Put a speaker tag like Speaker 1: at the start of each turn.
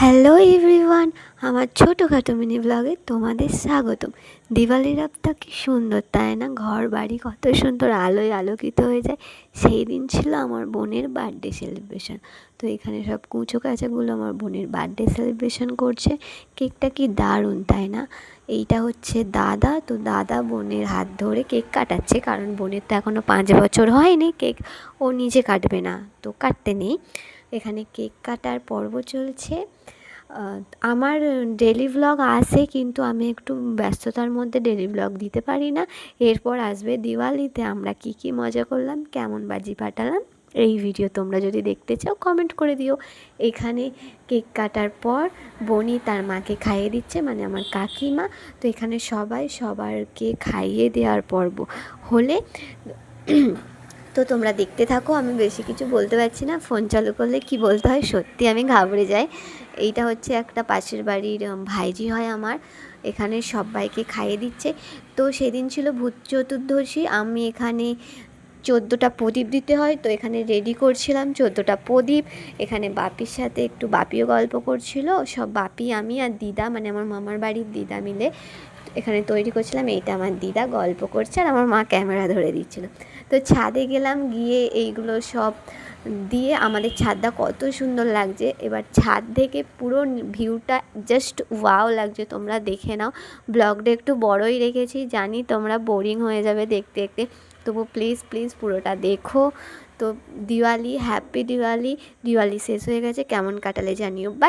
Speaker 1: Hello everyone, আমার ছোটোখাটো mini ব্লগে তোমাদের স্বাগতম। দিওয়ালি রাতটা কি সুন্দর তাই না? ঘর বাড়ি কত সুন্দর আলোয় আলোকিত হয়ে যায়। সেই দিন ছিল আমার বোনের বার্থডে সেলিব্রেশন। তো এখানে সব কুঁচো কাচাগুলো আমার বোনের বার্থডে সেলিব্রেশন করছে। কেকটা কি দারুণ তাই না? এইটা হচ্ছে দাদা, তো দাদা বোনের হাত ধরে কেক কাটাচ্ছে, কারণ বোনের তো এখনও 5 বছর হয়নি। কেক ও নিজে কাটবে না, তো কাটতে নেই। এখানে কেক কাটার পর্ব চলছে। আমার ডেলি ভ্লগ আসে, কিন্তু আমি একটু ব্যস্ততার মধ্যে ডেলি ভ্লগ দিতে পারি না। এরপর আসবে দিওয়ালিতে আমরা কী কী মজা করলাম, কেমন বাজি ফাটালাম, এই ভিডিও তোমরা যদি দেখতে চাও কমেন্ট করে দিও। এখানে কেক কাটার পর বনি তার মাকে খাইয়ে দিচ্ছে, মানে আমার কাকিমা। তো এখানে সবাই সবারকে খাইয়ে দেওয়ার পর্ব হলে তো তোমরা দেখতে থাকো। আমি বেশি কিছু বলতে পারছি না, ফোন চালু করলে কি বলতে হয় সত্যি আমি ঘাবড়ে যাই। এইটা হচ্ছে একটা পাশের বাড়ির ভাইজি হয় আমার, এখানে সবাইকে খাইয়ে দিচ্ছে। তো সেদিন ছিল ভূত চতুর্দশী, আমি এখানে 14টা প্রদীপ দিতে হয়, তো এখানে রেডি করছিলাম 14টা প্রদীপ। এখানে বাপির সাথে একটু বাপিও গল্প করছিল, সব বাপি আমি আর দিদা, মানে আমার মামার বাড়ির দিদা মিলে এখানে তৈরি করছিলাম। এইটা আমার দিদা গল্প করছে আর আমার মা ক্যামেরা ধরে দিচ্ছিল। তো ছাদে গেলাম, গিয়ে এইগুলো সব দিয়ে আমাদের ছাদটা কত সুন্দর লাগছে। এবার ছাদ থেকে পুরো ভিউটা জাস্ট ওয়াও লাগছে, তোমরা দেখে নাও। ব্লগটা একটু বড়ই রেখেছি, জানি তোমরা বোরিং হয়ে যাবে দেখতে দেখতে, তবু প্লিজ প্লিজ পুরোটা দেখো। তো দিওয়ালি, হ্যাপি দিওয়ালি। দিওয়ালি শেষ হয়ে গেছে, কেমন কাটালে জানিও। বাই।